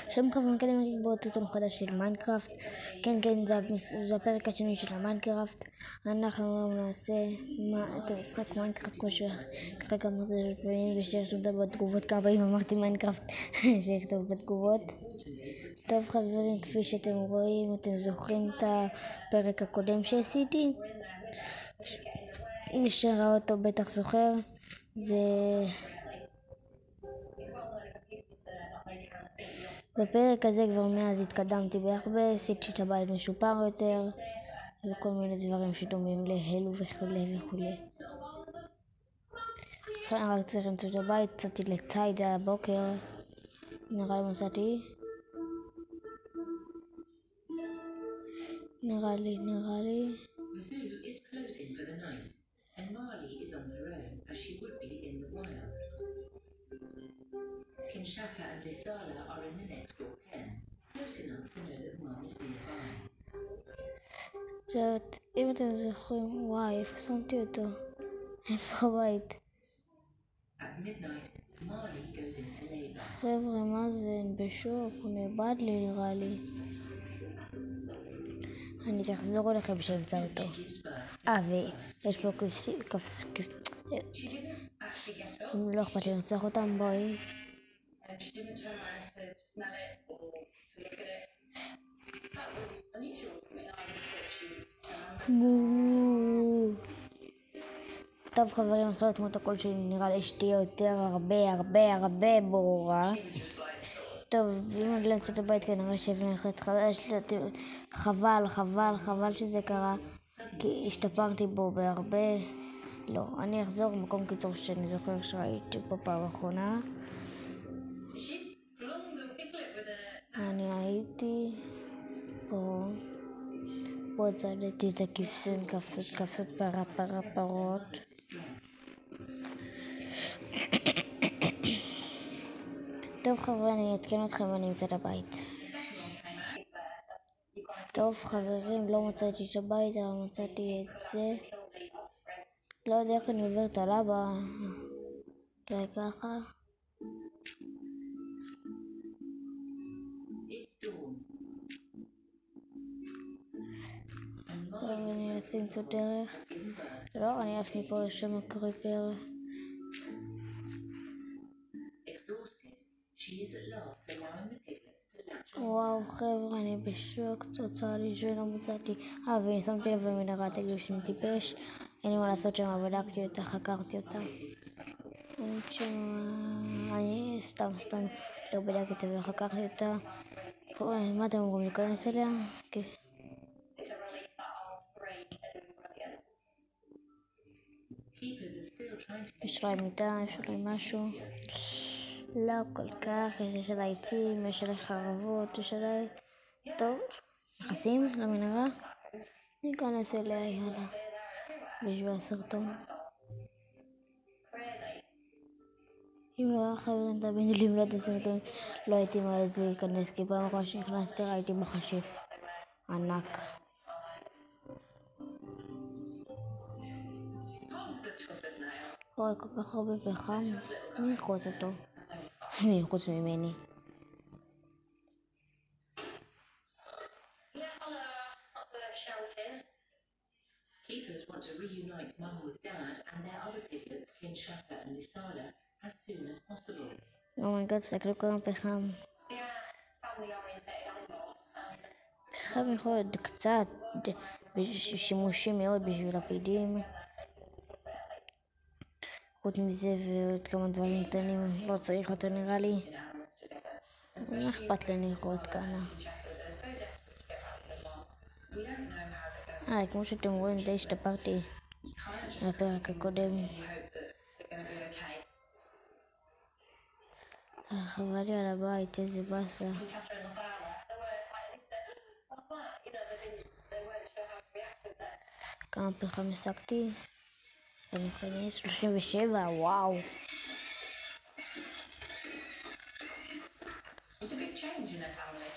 שלום חברים, כאן אני בעוד תותון חדש של מיינקראפט. כן, זה הפרק השני של המיינקראפט. אנחנו נעשה את המשחק מיינקראפט כמו שכרגע אמרתי לפעמים, ושיכתוב בתגובות כמה פעמים אמרתי מיינקראפט שיכתוב בתגובות. טוב חברים, כפי שאתם רואים, אתם זוכרים את הפרק הקודם שעשיתי? מי שראה אותו בטח זוכר. זה בפרק הזה כבר מאז התקדמתי בהרבה, עשיתי את הבית משופר יותר וכל מיני דברים שדומים להלו וכולי וכולי. עכשיו אני רק צריך למצוא את הבית, יצאתי לציד הבוקר, נראה לי מצאתי. נראה לי The zoo is closing for the night, and Marley is on her own, as she would be in the wild. Kinshasa and Lisala are in the next door pen, close enough to know that Mom is nearby. אם אתם זוכרים, וואי, איפה שמתי אותו? איפה הבית? At midnight, Marley goes into labor. חבר'ה, מה זה? בשוק, הוא נאבד לי נראה לי. אני תחזור אליכם שאמצא אותו. ויש פה לא אכפת לי לנצח אותם, בואי. טוב חברים, אני חושבת את הקול שלי, נראה לי שתהיה יותר הרבה ברורה. טוב, אם אני לא אמצא את הבית כנראה שאבנה אחת חדש, חבל שזה קרה, כי השתפרתי בו בהרבה. לא, אני אחזור במקום קיצור שאני זוכר שראיתי פה פעם האחרונה. אני הייתי פה צעדתי את הכבשים, כבשות פרות. טוב חבר'ה, אני אעדכן אתכם ואני אמצא את הבית. טוב חברים, לא מצאתי את הבית, אבל מצאתי את זה. לא יודע איך אני עובר את הלבה. אולי ככה. טוב, אני אנסה למצוא דרך. לא, אני אף מפה לשם הקריפר. וואו חבר'ה, אני בשוק, תוצאה לי שלא מצאתי. ואני שמתי לב במנהרה, תגידו שאני טיפש. אין לי מה לעשות שם, בדקתי אותה, חקרתי אותה. אני סתם לא בדקתי אותה וחקרתי אותה. מה אתם אומרים, להיכנס אליה? יש לה מיטה, יש לה משהו. לא כל כך, יש לה עצים, יש לה חרבות, יש לה... טוב, נכנסים למנהרה. ניכנס אליה, יאללה. בשביל הסרטון. אם לא היה חברים, תבינו לי אם לא את הסרטון, לא הייתי מעז להיכנס, כי פעם אחת שנכנסתי ראיתי מחשף ענק. רואה כל כך הרבה פחם, מי יחוץ אותו? מי חוץ ממני? Keepers want to reunite Mum with Dad and their other piglets, Kinshasa and Lisala, as soon as possible. אומייגאד, תסתכלו כמה פחם. פחם יכול להיות קצת שימושי מאוד בשביל הפידים. חוץ מזה ועוד כמה דברים קטנים, לא צריך אותו נראה לי. מה אכפת לי לראות כמה. כמו שאתם רואים די השתפרתי בפרק הקודם. חבל לי על הבית, איזה באסה. כמה פחם השגתי? אני אכנס 37, וואו. It's a big change in their family.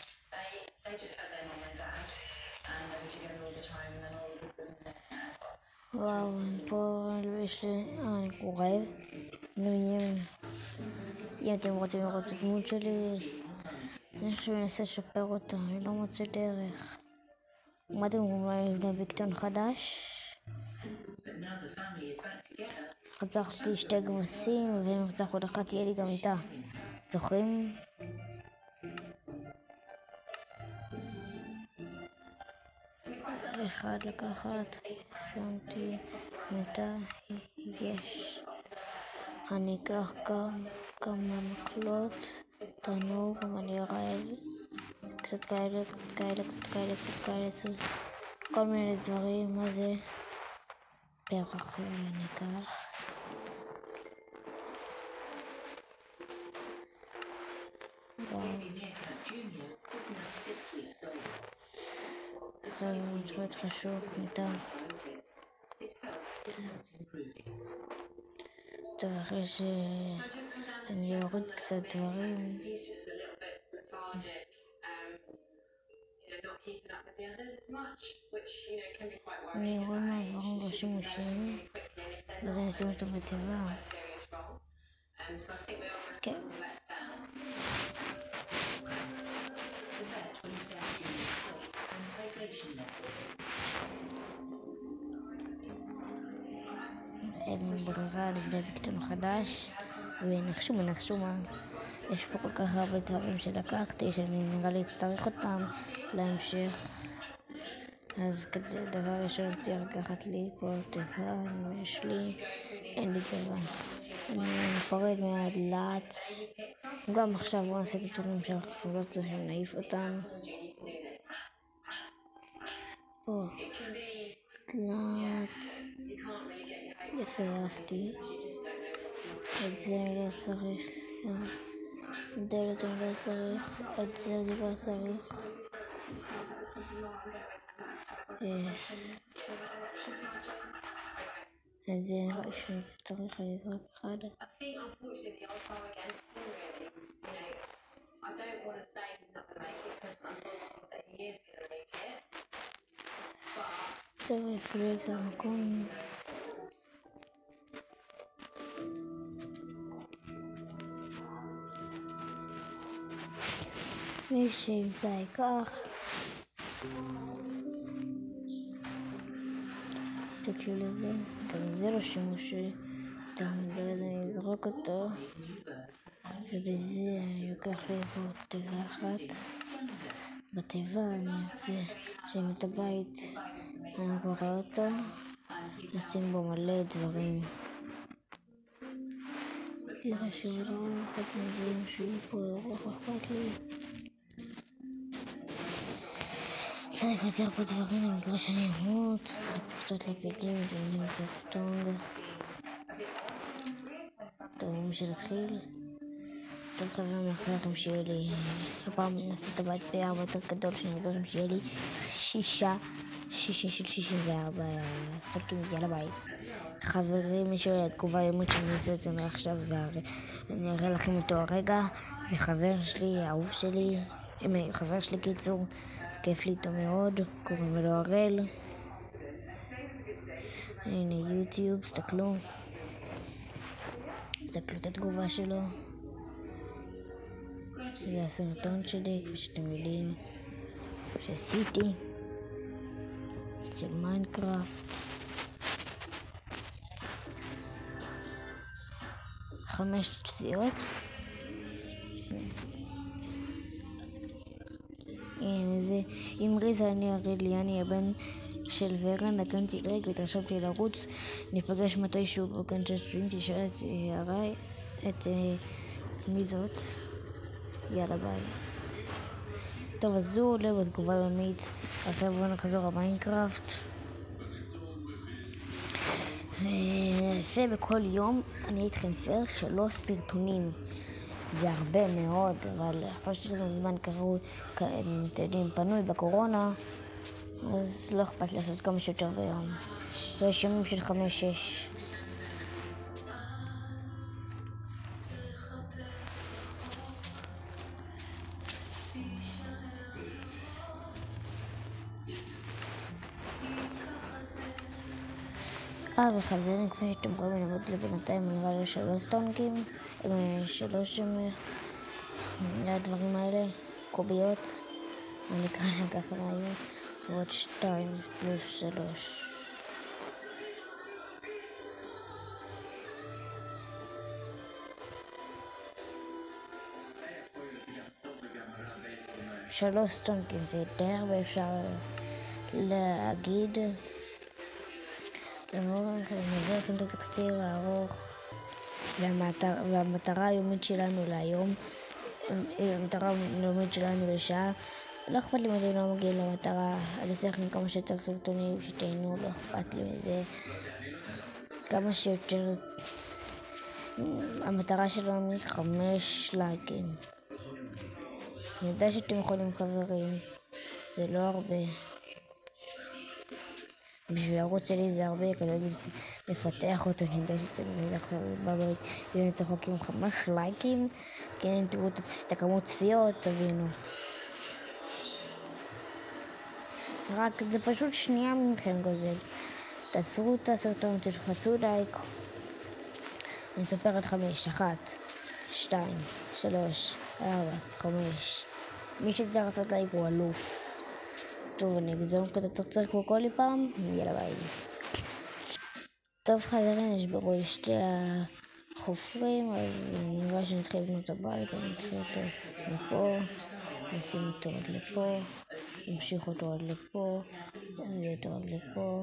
They just had their mum and dad, and they were together all the time, and then all of a sudden. וואו, פה יש לי... אני קורב. אם אתם רוצים לראות את הדמות שלי, אני עכשיו מנסה לשפר אותה, אני לא מוצא דרך. אמרתם אולי לבנות בקטון חדש. רצחתי 2 כבשים, ואם רצח עוד אחת תהיה לי גם איתה. זוכרים? אחד לקחת, שמתי מיטה, יש. אני אקח גם כמה מקלות, תענוג, אני רעב. קצת כאלה, כל מיני דברים, מה זה? פרח אני אקח. זה מאוד חשוב, מיטה. טוב, אחרי שאני אוריד קצת דברים. אני רואה מעברים בשימושים, אז אני אשים אותם בתיבה. כן. אין ברירה לבנות בקטון חדש, ונחשו מה. יש פה כל כך הרבה דברים שלקחתי, שאני נראה לי אצטרך אותם להמשך. אז כדי דבר ראשון צריך לקחת לי פה תיבה, יש לי, אין לי תיבה. אני מפרד מיד לאט. גם עכשיו בוא נעשה את הדברים שאנחנו לא צריכים להעיף אותם. פה, לאט. יפה, אהבתי. את זה לא צריך. דלת אני לא צריך. את זה אני לא צריך. את זה שאני צריך לזרוק אחד. טוב, אפילו את המקום. מי שימצא ייקח. תקלו לזה, גם זה לא שימושי, אני אזרוק אותו, ובזה אני לוקח לי פה תיבה אחת. בתיבה אני ארצה שם את הבית, אני קורא אותו, נשים בו מלא דברים. תראה שהוא לא חצי דברים שהוא פה, לא אכפת לי. צריך יותר פה דברים למקרה שאני אמות, לפחות לפידים, ואני את הסטונג. טוב, בשביל להתחיל, טוב חברים, אני אחזור לכם שיהיה לי, הפעם נעשה את הבית הרבה יותר גדול, שאני אחזור לכם שיהיה לי 6 של 64 סטונקים, יאללה ביי. חברים, מי שרואה תגובה יומית שאני אעשה את זה מעכשיו, אני אראה לכם אותו הרגע, וחבר שלי, האהוב שלי, חבר שלי קיצור, כיף לי איתו מאוד, קוראים לו הראל. הנה יוטיוב, תסתכלו את התגובה שלו. זה הסרטון שלי, כפי שאתם יודעים, שעשיתי, של מיינקראפט. 5 פציעות. הנה זה, עם ריזה אני הבן של ורן, נתנתי דרג והתרשמתי לרוץ. ניפגש מתישהו בגן של שטרים, תשאל את הרי, את מי זאת? יאללה ביי. טוב, אז זו עולה בתגובה יומית. עכשיו בואו נחזור למיינקראפט. ובכל יום אני איתכם פר 3 סרטונים. זה הרבה מאוד, אבל עכשיו שיש לנו זמן קרוי, אתם יודעים, פנוי בקורונה, אז לא אכפת לעשות כמה שיותר ביום. ויש ימים של 5-6. וחברים, כפי שאתם רואים, אני עובד לבינתיים, נראה לי 3 סטונקים. 3 הדברים האלה, קוביות, אני אקרא להם ככה להיום, ועוד 2 פלוס 3. שלוש סטונקים זה יותר, ואפשר להגיד נביא לכם את התקציר הארוך והמטרה היומית שלנו להיום, המטרה היומית שלנו לשעה. לא אכפת לי מזה, לא מגיע למטרה, אני אעשה לכם כמה שיותר סרטונים שתהנו, לא אכפת לי מזה, כמה שיותר. המטרה שלנו היא 5 לייקים. אני יודע שאתם יכולים חברים, זה לא הרבה. בשביל הערוץ שלי זה הרבה, כדי לפתח אותו. אני יודע שאתם בבית, אם אתם חוקים 5 לייקים, כן, תראו את הכמות צפיות, תבינו. רק זה פשוט שנייה מכם גוזל. תעצרו את הסרטון, תלחצו לייק. אני אספר עד 5, 1, 2, 3, 4, 5. מי שצריך לעשות לייק הוא אלוף. טוב, אני אגזור את התוצר כמו כל פעם, יאללה ביי. טוב חברים, נשברו לי 2 החופרים, אז אני רואה שנתחיל לבנות את הבית. אני אתחיל אותו לפה, נשים אותו עד לפה, נמשיך אותו עד לפה, נביא אותו עד לפה.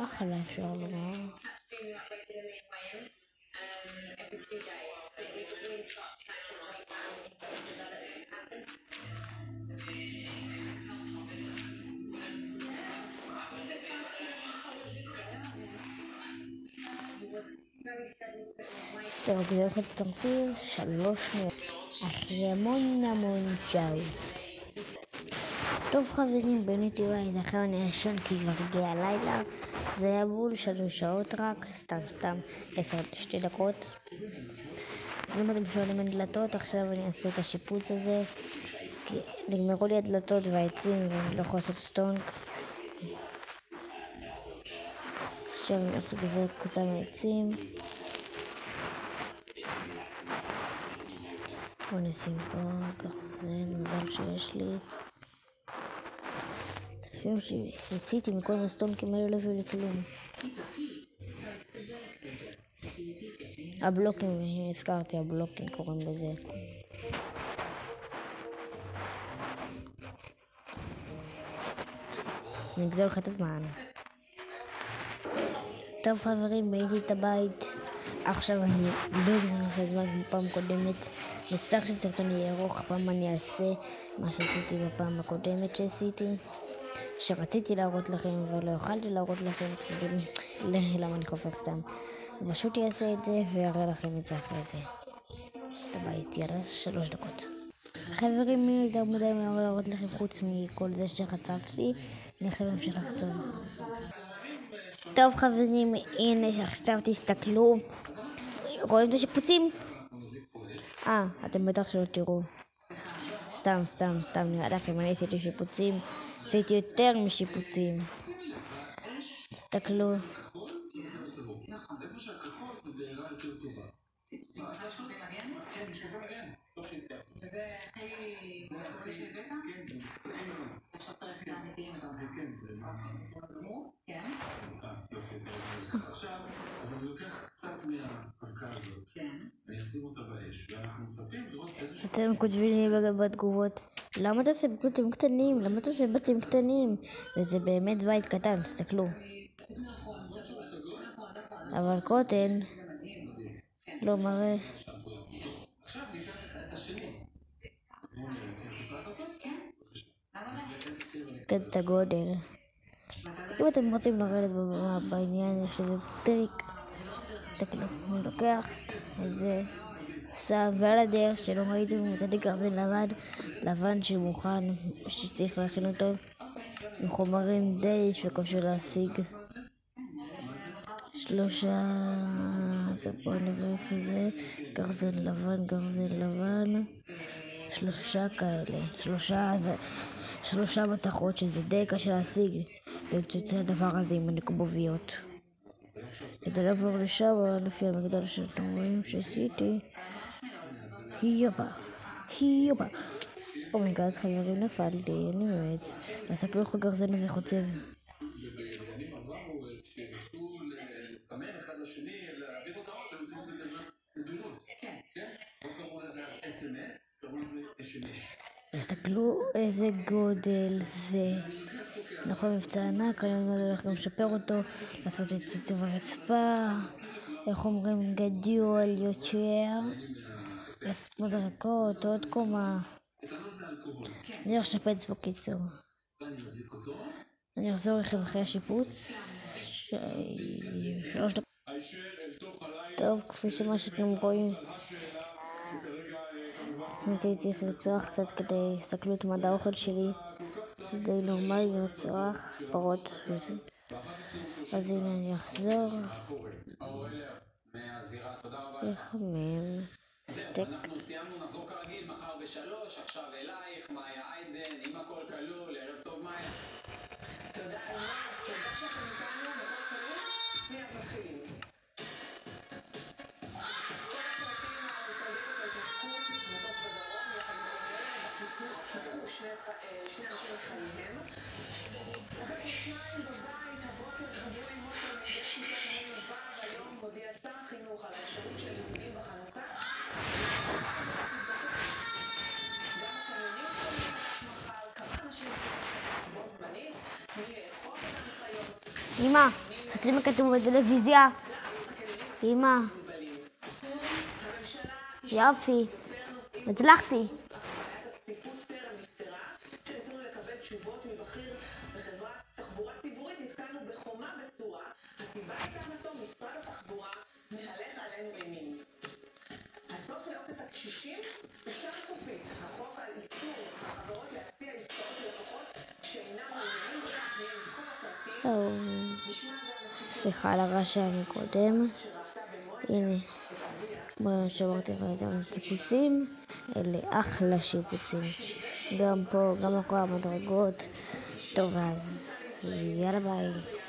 אחלה אפשר לומר. טוב, זה הולכת לתמציר 3 שניות. אחרי המון שעה. טוב חברים, בניתי בית, אחרי אני אשון כי כבר הגיע הלילה. זה היה בול 3 שעות רק, סתם 2 דקות. אם אתם שואלים על דלתות, עכשיו אני אעשה את השיפוץ הזה, כי נגמרו לי הדלתות והעצים ואני לא יכולה לעשות סטונק. עכשיו אני הולך לגזור אותם העצים. בוא נשים פה, ככה זה מזל שיש לי. לפעמים שעשיתי מכל הסטונקים האלה לא הביאו לי כלום. הבלוקים, הזכרתי, הבלוקים קוראים לזה. אני אגזור לך את הזמן. טוב חברים, בניתי את הבית. עכשיו אני לא אגזור לך את הזמן כמו פעם קודמת. מצטער שסרטון יהיה ארוך, פעם אני אעשה מה שעשיתי בפעם הקודמת שרציתי להראות לכם ולא יכולתי להראות לכם. למה אני חופר סתם? פשוט אעשה את זה ויראה לכם את זה אחרי זה. את הבית, יאללה, 3 דקות. חברים, מי יותר מדי מה להראות לכם חוץ מכל זה שחצפתי, אני עכשיו אמשיך לחצוב. טוב חברים, הנה עכשיו תסתכלו, רואים את השיפוצים? אתם בטח שלא תראו. סתם, נראה לכם, אני עשיתי שיפוצים, עשיתי יותר משיפוצים. תסתכלו. וזה הכי מקורי שהבאת? כן, זה עכשיו צריך את האמיתיים אתה עושה. כן, זה גמור? כן. יופי, עכשיו, אז אני לוקח קצת מהאבקה הזאת. כן. אני אשים אותה באש, ואנחנו מצפים לראות איזשהו... אתם כותבים לי בתגובות, למה אתה עושה בתים קטנים? למה אתה עושה בתים קטנים? וזה באמת בית קטן, תסתכלו. אבל קוטן לא מראה. עכשיו ניקח את השני. כן, את הגודל. אם אתם רוצים לרדת בעניין, יש לזה טריק. תסתכלו, אני לוקח את זה, שם, ועל הדרך שלא ראיתם, מצאתי גרזן לבן שמוכן, שצריך להכין אותו עם חומרים די שקשה להשיג. 3, בואו נראה איפה זה, גרזן לבן, 3 כאלה, 3 מתכות שזה די קשה להשיג, ולצוצא הדבר הזה עם הנקבוביות. כדי לעבור לשם, לפי המגדל שאתם רואים שעשיתי. יובה. אומייגאד, חברים, נפלתי, אני מעץ. תסתכלו איך הגרזן הזה חוצב. ובימים עברו, כשרצו לסמן אחד לשני, להעביר הודעות, היו עושים את זה בדורות. כן. לא קראו לזה SMS, קראו לזה SMS. תסתכלו איזה גודל זה. נכון, מבצע ענק, אני הולך גם לשפר אותו, לעשות את צבע הרצפה, איך אומרים, גדול יותר, לעשות מדרגות, עוד קומה. אני הולך לשפץ בקיצור. אני אחזור לכם אחרי השיפוץ. 3 דקות. טוב, כפי שמה שאתם רואים, אני צריך לרצוח קצת כדי להסתכלו את מד האוכל שלי. זה די נורמלי לרצוח פרות וזה. אז הנה אני אחזור. לחמם סטייק. אנחנו סיימנו, נחזור כרגיל מחר ב3, עכשיו אלייך, מאיה איידן, אם הכל כלול, ערב טוב מאיה. תודה אלמאס, תודה שאתם איתנו, הכל כלול, מיד מתחילים. כל הפרטים המתרדים את ההתעסקות, מטוס בדרום, יחד עם אלה, בקיפוך שכחו שני אנשים חייהם. אחרי שניים בבית, הבוקר חזרו עם מוטו מדי שיטת המון ו', היום הודיע שר החינוך על האפשרות של לימודים בחנוכה. גם הקניונים יכולים להיפתח מחר, כמה אנשים יכולים בו זמנית, מי לאכוף את ההנחיות. אמא, תקראי מה כתוב בטלוויזיה. אמא. יופי. הצלחתי. בעיית הצפיפות טרם נפתרה. כשניסינו לקבל תשובות מבכיר בחברת תחבורה ציבורית, נתקלנו בחומה בצורה. הסיבה לטענתו, משרד התחבורה מהלך עלינו אימים. הסוף לעוקץ הקשישים אושר סופית. החוק על איסור החברות להציע עסקאות ללקוחות שאינם מעוניינים בכך מיהם תחום הפרטי. סליחה על הרעש שהיה מקודם. הנה, כמו שאמרתי לכם, שיפוצים, אלה אחלה שיפוצים. גם פה, גם אחרי המדרגות. טוב, אז יאללה ביי.